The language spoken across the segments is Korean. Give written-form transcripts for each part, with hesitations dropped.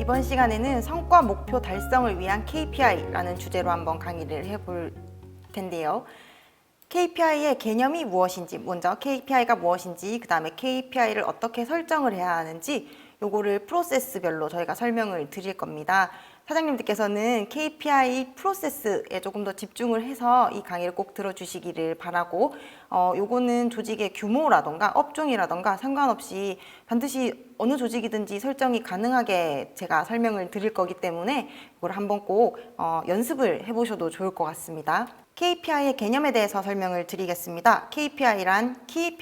이번 시간에는 성과 목표 달성을 위한 KPI라는 주제로 한번 강의를 해볼 텐데요. KPI의 개념이 무엇인지, 먼저 KPI가 무엇인지, 그 다음에 KPI를 어떻게 설정을 해야 하는지 요거를 프로세스별로 저희가 설명을 드릴 겁니다. 사장님들께서는 KPI 프로세스에 조금 더 집중을 해서 이 강의를 꼭 들어주시기를 바라고, 요거는 조직의 규모라던가 업종이라던가 상관없이 반드시 어느 조직이든지 설정이 가능하게 제가 설명을 드릴 거기 때문에 이걸 한번 꼭 연습을 해보셔도 좋을 것 같습니다. KPI의 개념에 대해서 설명을 드리겠습니다. KPI란 Key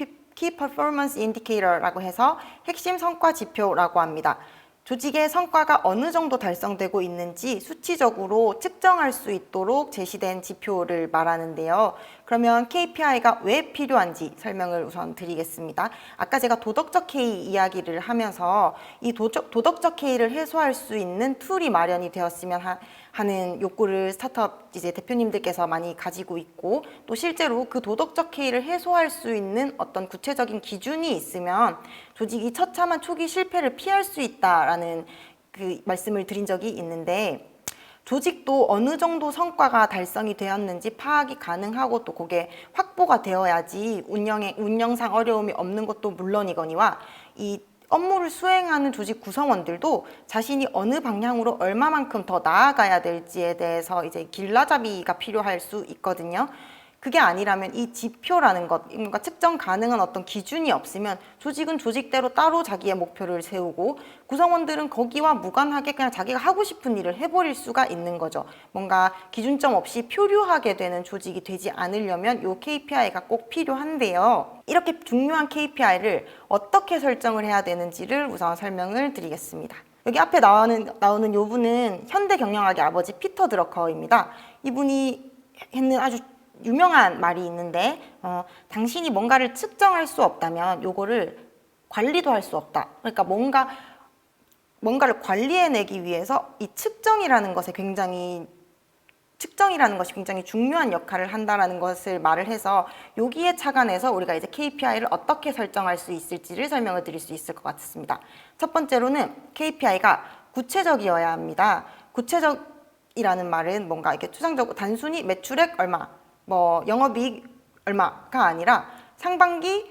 Performance Indicator라고 해서 핵심 성과 지표라고 합니다. 조직의 성과가 어느 정도 달성되고 있는지 수치적으로 측정할 수 있도록 제시된 지표를 말하는데요. 그러면 KPI가 왜 필요한지 설명을 우선 드리겠습니다. 아까 제가 도덕적 K 이야기를 하면서 이 도덕적 K를 해소할 수 있는 툴이 마련이 되었으면 하는 욕구를 스타트업 이제 대표님들께서 많이 가지고 있고, 또 실제로 그 도덕적 K를 해소할 수 있는 어떤 구체적인 기준이 있으면 조직이 처참한 초기 실패를 피할 수 있다라는 그 말씀을 드린 적이 있는데, 조직도 어느 정도 성과가 달성이 되었는지 파악이 가능하고 또 그게 확보가 되어야지 운영상 어려움이 없는 것도 물론이거니와 이 업무를 수행하는 조직 구성원들도 자신이 어느 방향으로 얼마만큼 더 나아가야 될지에 대해서 이제 길라잡이가 필요할 수 있거든요. 그게 아니라면 이 지표라는 것, 뭔가 측정 가능한 어떤 기준이 없으면 조직은 조직대로 따로 자기의 목표를 세우고 구성원들은 거기와 무관하게 그냥 자기가 하고 싶은 일을 해버릴 수가 있는 거죠. 뭔가 기준점 없이 표류하게 되는 조직이 되지 않으려면 이 KPI가 꼭 필요한데요. 이렇게 중요한 KPI를 어떻게 설정을 해야 되는지를 우선 설명을 드리겠습니다. 여기 앞에 나오는 요 분은 현대경영학의 아버지 피터 드러커입니다. 이분이 했는 아주 유명한 말이 있는데, 당신이 뭔가를 측정할 수 없다면 요거를 관리도 할 수 없다. 그러니까 뭔가를 관리해내기 위해서 이 측정이라는 것이 굉장히 중요한 역할을 한다라는 것을 말을 해서, 여기에 착안해서 우리가 이제 KPI를 어떻게 설정할 수 있을지를 설명을 드릴 수 있을 것 같습니다. 첫 번째로는 KPI가 구체적이어야 합니다. 구체적이라는 말은 뭔가 이렇게 추상적으로 단순히 매출액 얼마, 영업이익 얼마가 아니라 상반기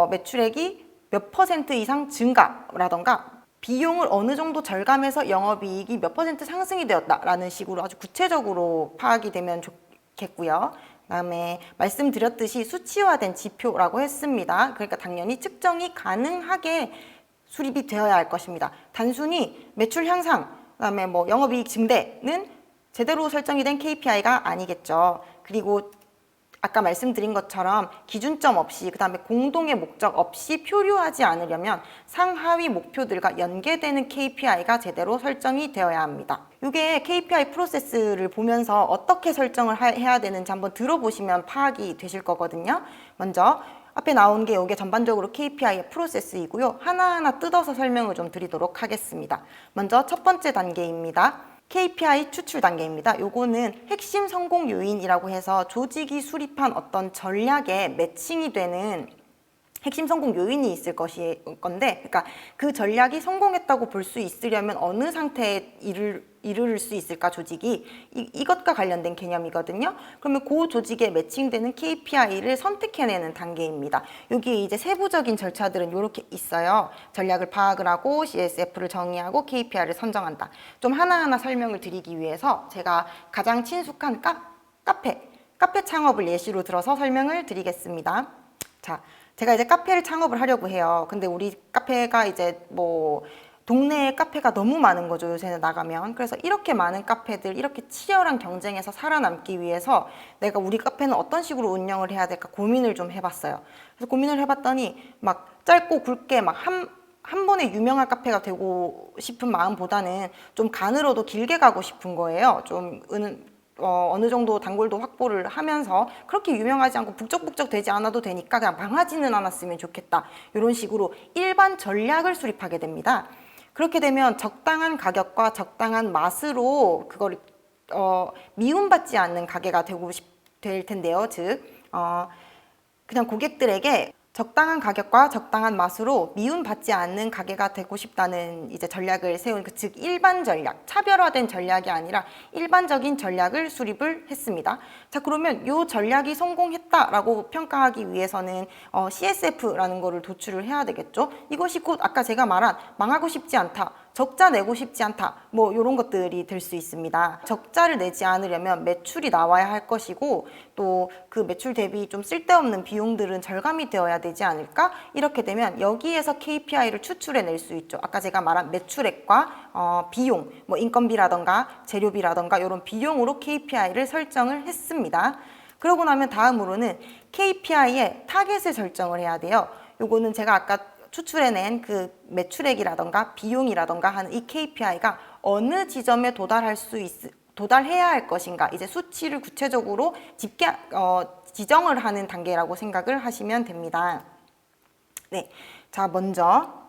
매출액이 몇 % 이상 증가라던가 비용을 어느 정도 절감해서 영업이익이 몇 % 상승이 되었다라는 식으로 아주 구체적으로 파악이 되면 좋겠고요. 그다음에 말씀드렸듯이 수치화된 지표라고 했습니다. 그러니까 당연히 측정이 가능하게 수립이 되어야 할 것입니다. 단순히 매출 향상, 그다음에 영업이익 증대는 제대로 설정이 된 KPI가 아니겠죠. 그리고 아까 말씀드린 것처럼 기준점 없이, 그 다음에 공동의 목적 없이 표류하지 않으려면 상하위 목표들과 연계되는 KPI가 제대로 설정이 되어야 합니다. 이게 KPI 프로세스를 보면서 어떻게 설정을 해야 되는지 한번 들어보시면 파악이 되실 거거든요. 먼저 앞에 나온 게 이게 전반적으로 KPI의 프로세스이고요. 하나하나 뜯어서 설명을 좀 드리도록 하겠습니다. 먼저 첫 번째 단계입니다. KPI 추출 단계입니다. 요거는 핵심 성공 요인이라고 해서 조직이 수립한 어떤 전략에 매칭이 되는 핵심 성공 요인이 있을 건데, 그러니까 그 전략이 성공했다고 볼 수 있으려면 어느 상태에 이를 수 있을까, 조직이 이것과 관련된 개념이거든요. 그러면 그 조직에 매칭되는 KPI를 선택해내는 단계입니다. 여기에 이제 세부적인 절차들은 이렇게 있어요. 전략을 파악을 하고 CSF를 정의하고 KPI를 선정한다. 좀 하나하나 설명을 드리기 위해서 제가 가장 친숙한 카페 창업을 예시로 들어서 설명을 드리겠습니다. 자, 제가 이제 카페를 창업을 하려고 해요. 근데 우리 카페가 이제 동네에 카페가 너무 많은 거죠, 요새는 나가면. 그래서 이렇게 많은 카페들, 이렇게 치열한 경쟁에서 살아남기 위해서 내가 우리 카페는 어떤 식으로 운영을 해야 될까 고민을 좀 해봤어요. 그래서 고민을 해봤더니 막 짧고 굵게 한 번에 유명한 카페가 되고 싶은 마음보다는 좀 가늘어도 길게 가고 싶은 거예요. 좀 어느 정도 단골도 확보를 하면서 그렇게 유명하지 않고 북적북적 되지 않아도 되니까 그냥 망하지는 않았으면 좋겠다. 이런 식으로 일반 전략을 수립하게 됩니다. 그렇게 되면 적당한 가격과 적당한 맛으로 그걸 미움받지 않는 가게가 될 텐데요. 즉 그냥 고객들에게 적당한 가격과 적당한 맛으로 미움받지 않는 가게가 되고 싶다는 이제 전략을 세운 즉 일반 전략, 차별화된 전략이 아니라 일반적인 전략을 수립을 했습니다. 자, 그러면 이 전략이 성공했다라고 평가하기 위해서는 CSF라는 거를 도출을 해야 되겠죠. 이것이 곧 아까 제가 말한 망하고 싶지 않다, 적자 내고 싶지 않다, 뭐 이런 것들이 될 수 있습니다. 적자를 내지 않으려면 매출이 나와야 할 것이고 또 그 매출 대비 좀 쓸데없는 비용들은 절감이 되어야 되지 않을까? 이렇게 되면 여기에서 KPI를 추출해 낼 수 있죠. 아까 제가 말한 매출액과 비용, 뭐 인건비라던가 재료비라던가 이런 비용으로 KPI를 설정을 했습니다. 그러고 나면 다음으로는 KPI의 타겟을 설정을 해야 돼요. 요거는 제가 아까 추출해낸 그 매출액이라던가 비용이라던가 하는 이 KPI가 어느 지점에 도달해야 할 것인가, 이제 수치를 구체적으로 지정을 하는 단계라고 생각을 하시면 됩니다. 네, 자 먼저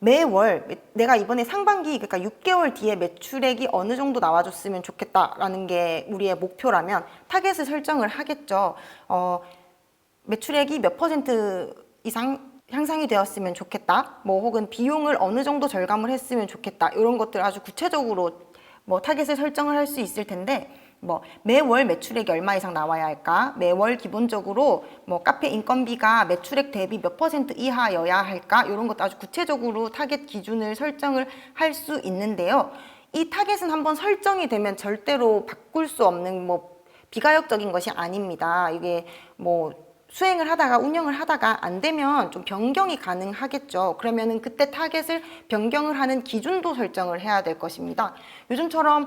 매월 내가 이번에 상반기 그러니까 6개월 뒤에 매출액이 어느 정도 나와줬으면 좋겠다라는 게 우리의 목표라면 타겟을 설정을 하겠죠. 매출액이 몇 퍼센트 이상 향상이 되었으면 좋겠다, 뭐 혹은 비용을 어느 정도 절감을 했으면 좋겠다, 이런 것들 아주 구체적으로 뭐 타겟을 설정을 할 수 있을 텐데, 뭐 매월 매출액이 얼마 이상 나와야 할까, 매월 기본적으로 뭐 카페 인건비가 매출액 대비 몇 퍼센트 이하여야 할까, 이런 것도 아주 구체적으로 타겟 기준을 설정을 할 수 있는데요. 이 타겟은 한번 설정이 되면 절대로 바꿀 수 없는 뭐 비가역적인 것이 아닙니다. 이게 뭐 수행을 하다가 운영을 하다가 안 되면 좀 변경이 가능하겠죠. 그러면은 그때 타겟을 변경을 하는 기준도 설정을 해야 될 것입니다. 요즘처럼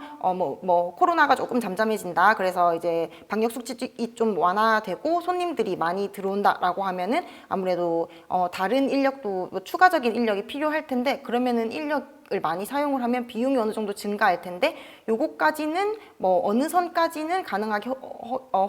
코로나가 조금 잠잠해진다, 그래서 이제 방역 수칙이 좀 완화되고 손님들이 많이 들어온다라고 하면은 아무래도 다른 인력도 뭐 추가적인 인력이 필요할 텐데, 그러면은 인력을 많이 사용을 하면 비용이 어느 정도 증가할 텐데, 요거까지는 뭐 어느 선까지는 가능하게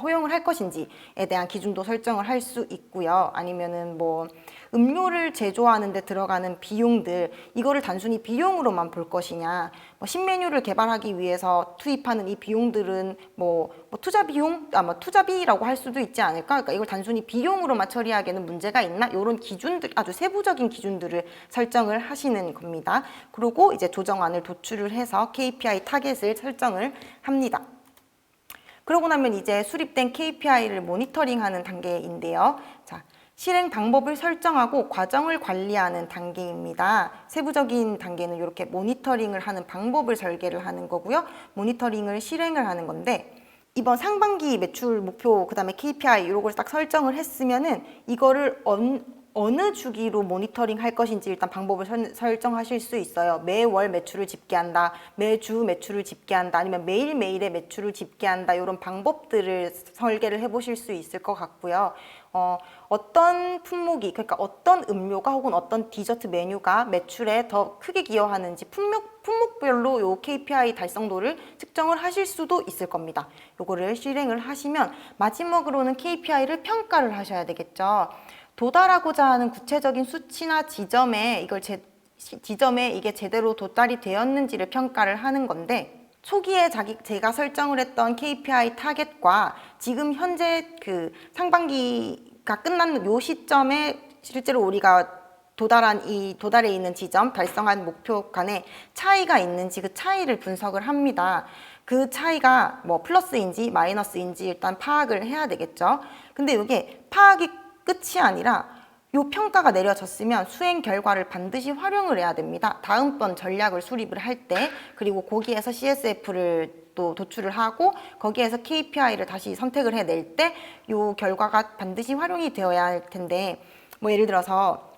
허용을 할 것인지에 대한 기준도 설정을 할 수 있고요. 아니면은 뭐 음료를 제조하는 데 들어가는 비용들, 이거를 단순히 비용으로만 볼 것이냐, 뭐 신메뉴를 개발하기 위해서 투입하는 이 비용들은 뭐 투자 비용, 투자비라고 할 수도 있지 않을까? 그러니까 이걸 단순히 비용으로만 처리하기에는 문제가 있나? 이런 기준들, 아주 세부적인 기준들을 설정을 하시는 겁니다. 그리고 이제 조정안을 도출을 해서 KPI 타겟을 설정을 합니다. 그러고 나면 이제 수립된 KPI를 모니터링하는 단계인데요. 자, 실행 방법을 설정하고 과정을 관리하는 단계입니다. 세부적인 단계는 이렇게 모니터링을 하는 방법을 설계를 하는 거고요. 모니터링을 실행을 하는 건데, 이번 상반기 매출 목표, 그 다음에 KPI 이런 걸 딱 설정을 했으면은 이거를 어느 주기로 모니터링 할 것인지 일단 방법을 설정하실 수 있어요. 매월 매출을 집계한다, 매주 매출을 집계한다, 아니면 매일매일의 매출을 집계한다, 이런 방법들을 설계를 해보실 수 있을 것 같고요. 어떤 품목이, 그러니까 어떤 음료가 혹은 어떤 디저트 메뉴가 매출에 더 크게 기여하는지 품목별로 요 KPI 달성도를 측정을 하실 수도 있을 겁니다. 요거를 실행을 하시면 마지막으로는 KPI를 평가를 하셔야 되겠죠. 도달하고자 하는 구체적인 수치나 지점에 이게 제대로 도달이 되었는지를 평가를 하는 건데, 초기에 제가 설정을 했던 KPI 타겟과 지금 현재 그 상반기가 끝난 요 시점에 실제로 우리가 도달해 있는 지점, 달성한 목표 간에 차이가 있는지 그 차이를 분석을 합니다. 그 차이가 뭐 플러스인지 마이너스인지 일단 파악을 해야 되겠죠. 근데 이게 파악이 끝이 아니라 요 평가가 내려졌으면 수행 결과를 반드시 활용을 해야 됩니다. 다음번 전략을 수립을 할 때, 그리고 거기에서 CSF를 또 도출을 하고 거기에서 KPI를 다시 선택을 해낼 때 요 결과가 반드시 활용이 되어야 할 텐데, 뭐 예를 들어서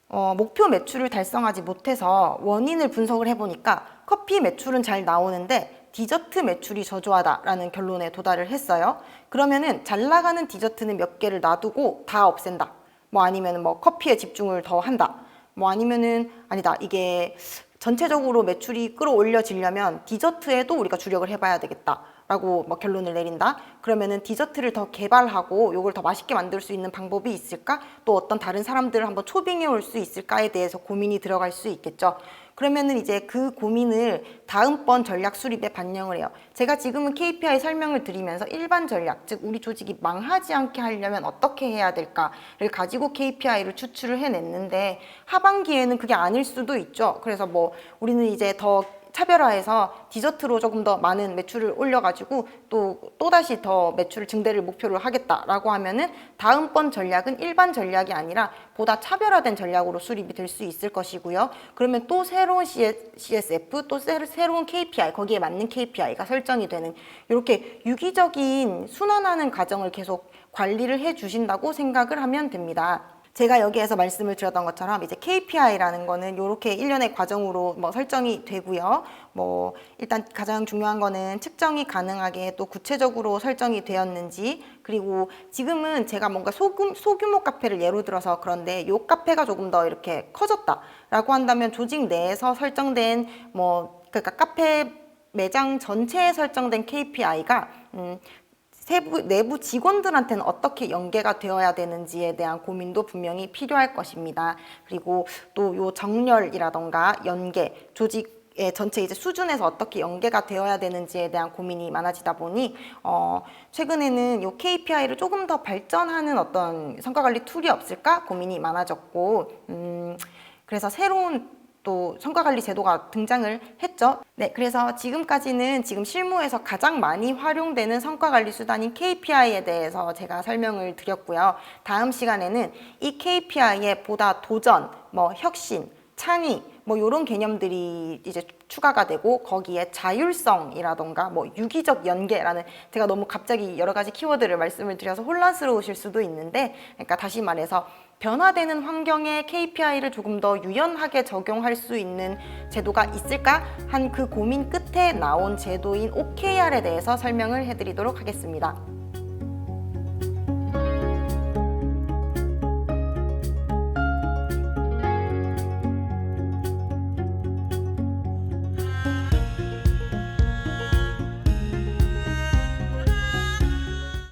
목표 매출을 달성하지 못해서 원인을 분석을 해보니까 커피 매출은 잘 나오는데 디저트 매출이 저조하다라는 결론에 도달을 했어요. 그러면은 잘 나가는 디저트는 몇 개를 놔두고 다 없앤다. 뭐 아니면 뭐 커피에 집중을 더 한다. 뭐 아니면은 아니다, 이게 전체적으로 매출이 끌어올려지려면 디저트에도 우리가 주력을 해봐야 되겠다 라고 뭐 결론을 내린다. 그러면은 디저트를 더 개발하고 이걸 더 맛있게 만들 수 있는 방법이 있을까? 또 어떤 다른 사람들을 한번 초빙해 올 수 있을까에 대해서 고민이 들어갈 수 있겠죠. 그러면은 이제 그 고민을 다음번 전략 수립에 반영을 해요. 제가 지금은 KPI 설명을 드리면서 일반 전략, 즉 우리 조직이 망하지 않게 하려면 어떻게 해야 될까를 가지고 KPI를 추출을 해냈는데 하반기에는 그게 아닐 수도 있죠. 그래서 뭐 우리는 이제 더 차별화해서 디저트로 조금 더 많은 매출을 올려가지고 또다시 더 매출 증대를 목표로 하겠다라고 하면은 다음번 전략은 일반 전략이 아니라 보다 차별화된 전략으로 수립이 될 수 있을 것이고요. 그러면 또 새로운 CSF, 또 새로운 KPI, 거기에 맞는 KPI가 설정이 되는 이렇게 유기적인 순환하는 과정을 계속 관리를 해 주신다고 생각을 하면 됩니다. 제가 여기에서 말씀을 드렸던 것처럼 이제 KPI라는 거는 이렇게 일련의 과정으로 뭐 설정이 되고요. 뭐 일단 가장 중요한 거는 측정이 가능하게 또 구체적으로 설정이 되었는지, 그리고 지금은 제가 뭔가 소규모 카페를 예로 들어서 그런데 이 카페가 조금 더 이렇게 커졌다라고 한다면 조직 내에서 설정된 그러니까 카페 매장 전체에 설정된 KPI가 내부 직원들한테는 어떻게 연계가 되어야 되는지에 대한 고민도 분명히 필요할 것입니다. 그리고 또 요 정렬이라던가 연계, 조직의 전체 이제 수준에서 어떻게 연계가 되어야 되는지에 대한 고민이 많아지다 보니 최근에는 요 KPI를 조금 더 발전하는 어떤 성과관리 툴이 없을까 고민이 많아졌고 그래서 새로운 또 성과관리 제도가 등장을 했죠. 네, 그래서 지금까지는 지금 실무에서 가장 많이 활용되는 성과관리 수단인 KPI에 대해서 제가 설명을 드렸고요. 다음 시간에는 이 KPI에 보다 도전, 혁신, 창의, 이런 개념들이 이제 추가가 되고 거기에 자율성이라던가 유기적 연계라는 제가 너무 갑자기 여러 가지 키워드를 말씀을 드려서 혼란스러우실 수도 있는데 그러니까 다시 말해서 변화되는 환경에 KPI를 조금 더 유연하게 적용할 수 있는 제도가 있을까 한 그 고민 끝에 나온 제도인 OKR에 대해서 설명을 해드리도록 하겠습니다.